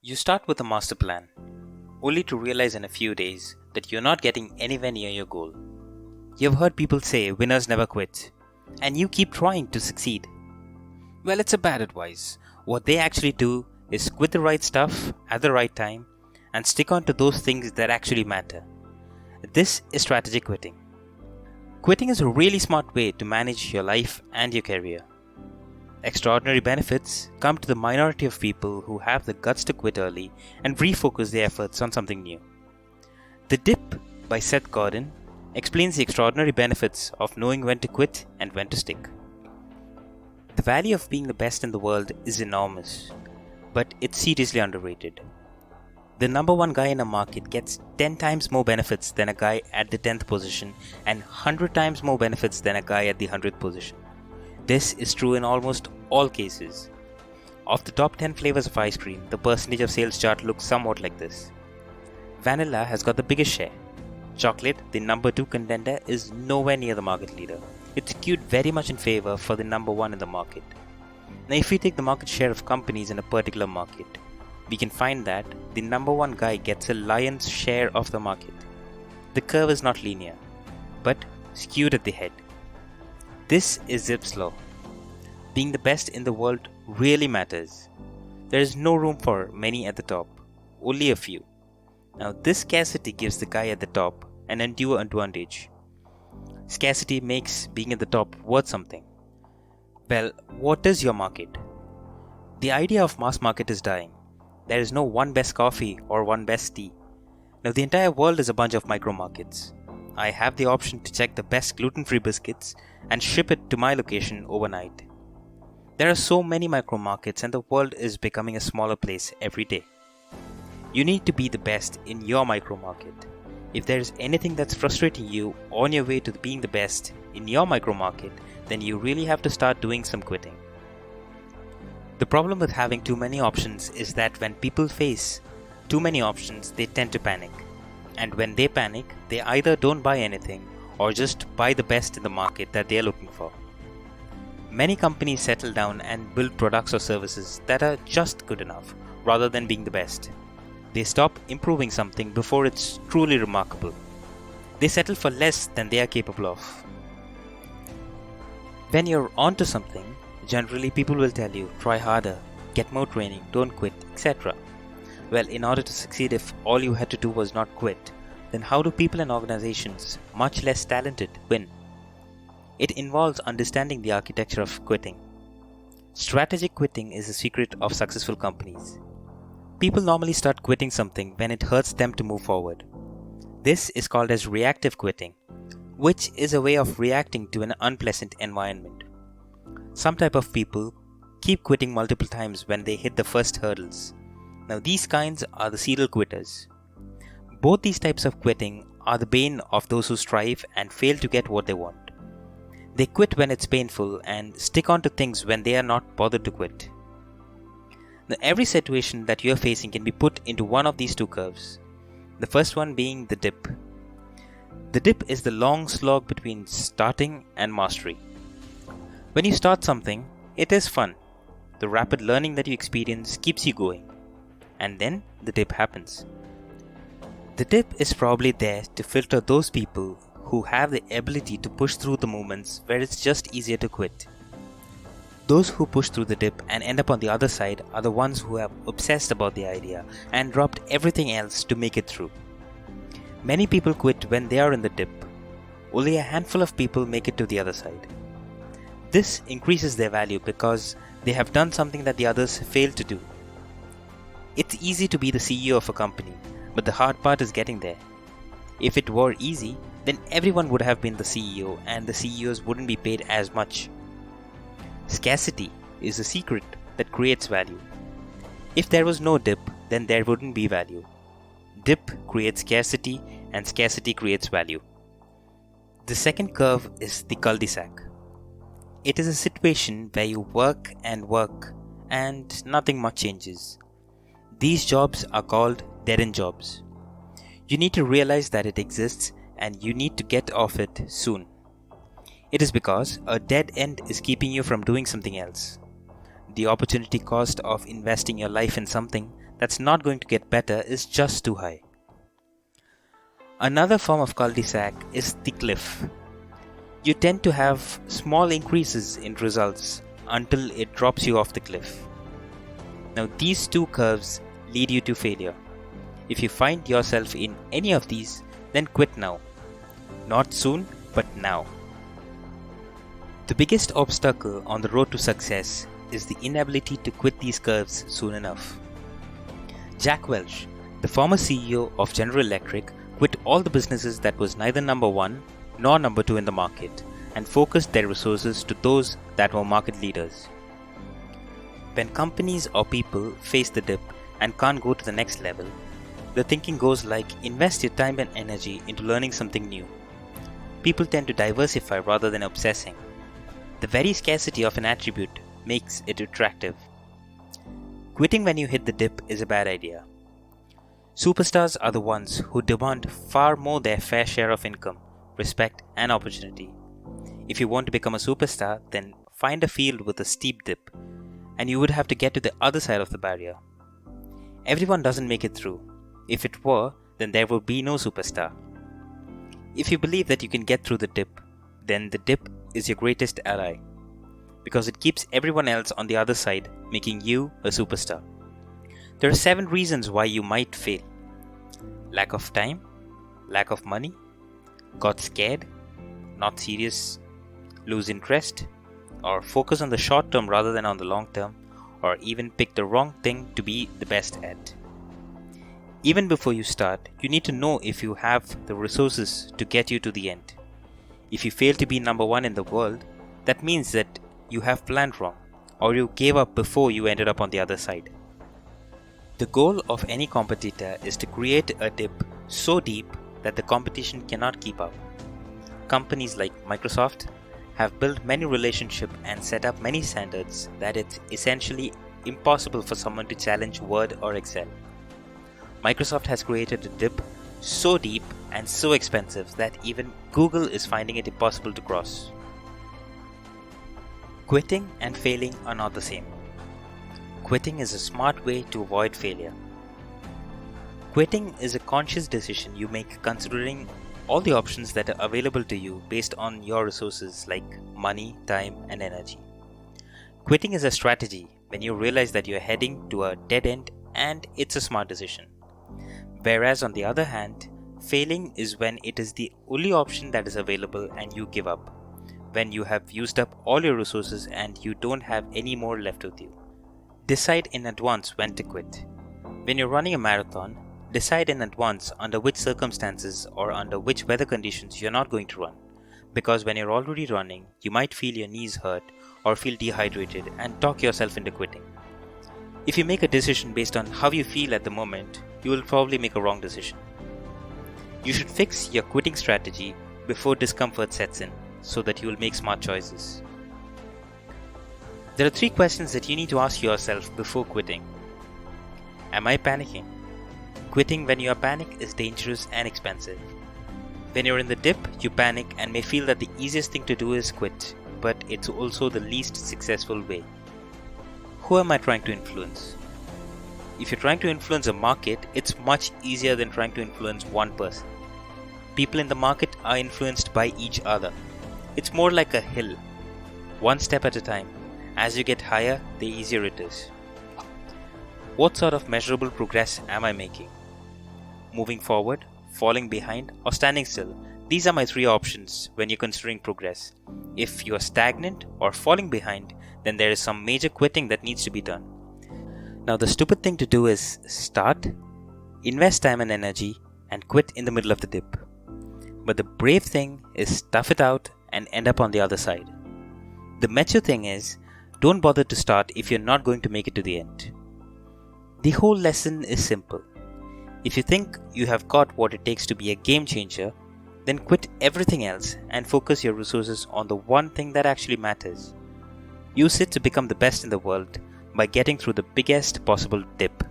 You start with a master plan, only to realize in a few days that you're not getting anywhere near your goal. You've heard people say winners never quit, and you keep trying to succeed. Well, it's a bad advice. What they actually do is quit the right stuff at the right time and stick on to those things that actually matter. This is strategic quitting. Quitting is a really smart way to manage your life and your career. Extraordinary benefits come to the minority of people who have the guts to quit early and refocus their efforts on something new. The Dip by Seth Godin explains the extraordinary benefits of knowing when to quit and when to stick. The value of being the best in the world is enormous, but it's seriously underrated. The number one guy in a market gets 10 times more benefits than a guy at the 10th position and 100 times more benefits than a guy at the 100th position. This is true in almost all cases. Of the top 10 flavors of ice cream, the percentage of sales chart looks somewhat like this. Vanilla has got the biggest share. Chocolate, the number 2 contender, is nowhere near the market leader. It's skewed very much in favor for the number 1 in the market. Now, if we take the market share of companies in a particular market, we can find that the number 1 guy gets a lion's share of the market. The curve is not linear, but skewed at the head. This is Zipf's law. Being the best in the world really matters. There is no room for many at the top, only a few. Now, this scarcity gives the guy at the top an undue advantage. Scarcity makes being at the top worth something. Well, what is your market? The idea of mass market is dying. There is no one best coffee or one best tea. Now, the entire world is a bunch of micro markets. I have the option to check the best gluten-free biscuits and ship it to my location overnight. There are so many micro markets and the world is becoming a smaller place every day. You need to be the best in your micro market. If there is anything that's frustrating you on your way to being the best in your micro market, then you really have to start doing some quitting. The problem with having too many options is that when people face too many options, they tend to panic. And when they panic, they either don't buy anything or just buy the best in the market that they are looking for. Many companies settle down and build products or services that are just good enough rather than being the best. They stop improving something before it's truly remarkable. They settle for less than they are capable of. When you're onto something, generally people will tell you, try harder, get more training, don't quit, etc. Well, in order to succeed, if all you had to do was not quit, then how do people and organizations, much less talented, win? It involves understanding the architecture of quitting. Strategic quitting is the secret of successful companies. People normally start quitting something when it hurts them to move forward. This is called as reactive quitting, which is a way of reacting to an unpleasant environment. Some type of people keep quitting multiple times when they hit the first hurdles. Now, these kinds are the serial quitters. Both these types of quitting are the bane of those who strive and fail to get what they want. They quit when it's painful and stick on to things when they are not bothered to quit. Now, every situation that you are facing can be put into one of these two curves. The first one being the dip. The dip is the long slog between starting and mastery. When you start something, it is fun. The rapid learning that you experience keeps you going. And then the dip happens. The dip is probably there to filter those people who have the ability to push through the moments where it's just easier to quit. Those who push through the dip and end up on the other side are the ones who have obsessed about the idea and dropped everything else to make it through. Many people quit when they are in the dip. Only a handful of people make it to the other side. This increases their value because they have done something that the others failed to do. It's easy to be the CEO of a company, but the hard part is getting there. If it were easy, then everyone would have been the CEO and the CEOs wouldn't be paid as much. Scarcity is the secret that creates value. If there was no dip, then there wouldn't be value. Dip creates scarcity and scarcity creates value. The second curve is the cul-de-sac. It is a situation where you work and nothing much changes. These jobs are called dead-end jobs. You need to realize that it exists and you need to get off it soon. It is because a dead end is keeping you from doing something else. The opportunity cost of investing your life in something that's not going to get better is just too high. Another form of cul-de-sac is the cliff. You tend to have small increases in results until it drops you off the cliff. Now these two curves lead you to failure. If you find yourself in any of these, then quit now. Not soon, but now. The biggest obstacle on the road to success is the inability to quit these curves soon enough. Jack Welch, the former CEO of General Electric, quit all the businesses that was neither number one nor number two in the market and focused their resources to those that were market leaders. When companies or people face the dip and can't go to the next level, the thinking goes like invest your time and energy into learning something new. People tend to diversify rather than obsessing. The very scarcity of an attribute makes it attractive. Quitting when you hit the dip is a bad idea. Superstars are the ones who demand far more their fair share of income, respect, and opportunity. If you want to become a superstar, then find a field with a steep dip, and you would have to get to the other side of the barrier. Everyone doesn't make it through. If it were, then there would be no superstar. If you believe that you can get through the dip, then the dip is your greatest ally, because it keeps everyone else on the other side, making you a superstar. There are 7 reasons why you might fail. Lack of time, lack of money, got scared, not serious, lose interest, or focus on the short term rather than on the long term, or even pick the wrong thing to be the best at. Even before you start, you need to know if you have the resources to get you to the end. If you fail to be number one in the world, that means that you have planned wrong, or you gave up before you ended up on the other side. The goal of any competitor is to create a dip so deep that the competition cannot keep up. Companies like Microsoft have built many relationships and set up many standards that it's essentially impossible for someone to challenge Word or Excel. Microsoft has created a dip so deep and so expensive that even Google is finding it impossible to cross. Quitting and failing are not the same. Quitting is a smart way to avoid failure. Quitting is a conscious decision you make considering all the options that are available to you based on your resources like money, time, and energy. Quitting is a strategy when you realize that you're heading to a dead end and it's a smart decision. Whereas on the other hand, failing is when it is the only option that is available and you give up, when you have used up all your resources and you don't have any more left with you. Decide in advance when to quit. When you're running a marathon, decide in advance under which circumstances or under which weather conditions you're not going to run, because when you're already running, you might feel your knees hurt or feel dehydrated and talk yourself into quitting. If you make a decision based on how you feel at the moment, you will probably make a wrong decision. You should fix your quitting strategy before discomfort sets in so that you will make smart choices. There are 3 questions that you need to ask yourself before quitting. Am I panicking? Quitting when you are panic is dangerous and expensive. When you're in the dip, you panic and may feel that the easiest thing to do is quit, but it's also the least successful way. Who am I trying to influence? If you're trying to influence a market, it's much easier than trying to influence one person. People in the market are influenced by each other. It's more like a hill, one step at a time. As you get higher, the easier it is. What sort of measurable progress am I making? Moving forward, falling behind, or standing still? These are my 3 options when you're considering progress. If you are stagnant or falling behind, then there is some major quitting that needs to be done. Now the stupid thing to do is start, invest time and energy, and quit in the middle of the dip. But the brave thing is tough it out and end up on the other side. The mature thing is, don't bother to start if you're not going to make it to the end. The whole lesson is simple. If you think you have got what it takes to be a game changer, then quit everything else and focus your resources on the one thing that actually matters. Use it to become the best in the world by getting through the biggest possible dip.